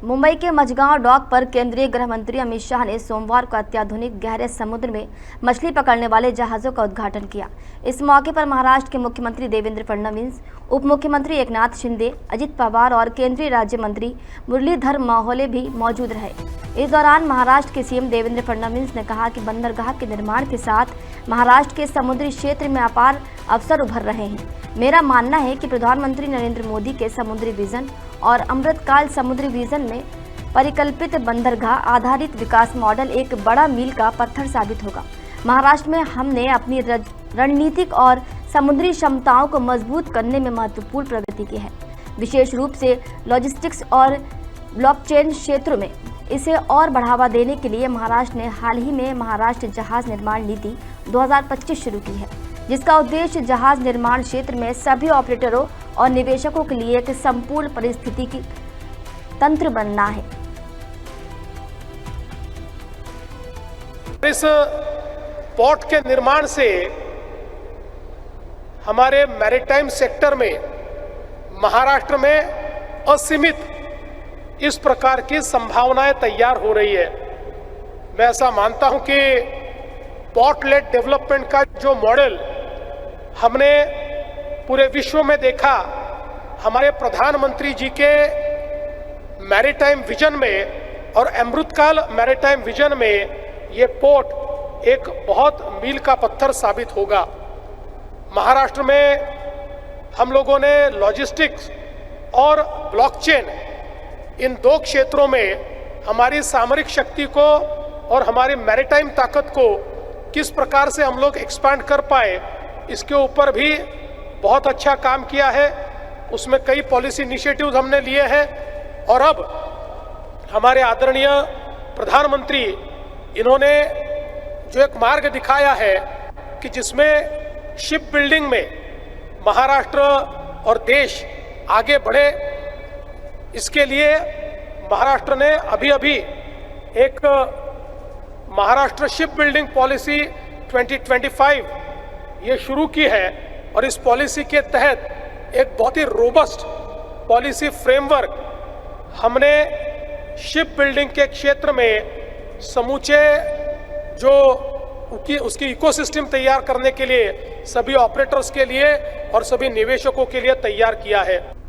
मुंबई के मझगांव डॉक पर केंद्रीय गृह मंत्री अमित शाह ने सोमवार को अत्याधुनिक गहरे समुद्र में मछली पकड़ने वाले जहाजों का उद्घाटन किया। इस मौके पर महाराष्ट्र के मुख्यमंत्री देवेंद्र फडणवीस, उप मुख्यमंत्री एकनाथ शिंदे, अजित पवार और केंद्रीय राज्य मंत्री मुरलीधर मोहोले भी मौजूद रहे। इस दौरान महाराष्ट्र के सीएम देवेंद्र फडणवीस ने कहा कि बंदरगाह के निर्माण के साथ महाराष्ट्र के समुद्री क्षेत्र में अपार अवसर उभर रहे हैं। मेरा मानना है कि प्रधानमंत्री नरेंद्र मोदी के समुद्री विजन और अमृतकाल समुद्री विजन में परिकल्पित बंदरगाह आधारित विकास मॉडल एक बड़ा मील का पत्थर साबित होगा। महाराष्ट्र में हमने अपनी रणनीतिक और समुद्री क्षमताओं को मजबूत करने में महत्वपूर्ण प्रगति की है। विशेष रूप से लॉजिस्टिक्स और ब्लॉकचेन क्षेत्रों में इसे और बढ़ावा देने के लिए महाराष्ट्र ने हाल ही में महाराष्ट्र जहाज निर्माण नीति 2025 शुरू की है, जिसका उद्देश्य जहाज निर्माण क्षेत्र में सभी ऑपरेटरों और निवेशकों के लिए एक संपूर्ण पारिस्थितिकी तंत्र बनना है। इस पोर्ट के निर्माण से हमारे मैरीटाइम सेक्टर में महाराष्ट्र में असीमित इस प्रकार की संभावनाएं तैयार हो रही है। मैं ऐसा मानता हूं कि पोर्ट लेड डेवलपमेंट का जो मॉडल हमने पूरे विश्व में देखा, हमारे प्रधानमंत्री जी के मैरीटाइम विजन में और अमृतकाल मैरीटाइम विजन में ये पोर्ट एक बहुत मील का पत्थर साबित होगा। महाराष्ट्र में हम लोगों ने लॉजिस्टिक्स और ब्लॉकचेन इन दो क्षेत्रों में हमारी सामरिक शक्ति को और हमारी मैरीटाइम ताकत को किस प्रकार से हम लोग एक्सपैंड कर पाए, इसके ऊपर भी बहुत अच्छा काम किया है। उसमें कई पॉलिसी इनिशिएटिव्स हमने लिए हैं और अब हमारे आदरणीय प्रधानमंत्री इन्होंने जो एक मार्ग दिखाया है कि जिसमें शिप बिल्डिंग में महाराष्ट्र और देश आगे बढ़े, इसके लिए महाराष्ट्र ने अभी एक महाराष्ट्र शिप बिल्डिंग पॉलिसी 2025 ये शुरू की है और इस पॉलिसी के तहत एक बहुत ही रोबस्ट पॉलिसी फ्रेमवर्क हमने शिप बिल्डिंग के क्षेत्र में समूचे जो उसकी इकोसिस्टम तैयार करने के लिए सभी ऑपरेटर्स के लिए और सभी निवेशकों के लिए तैयार किया है।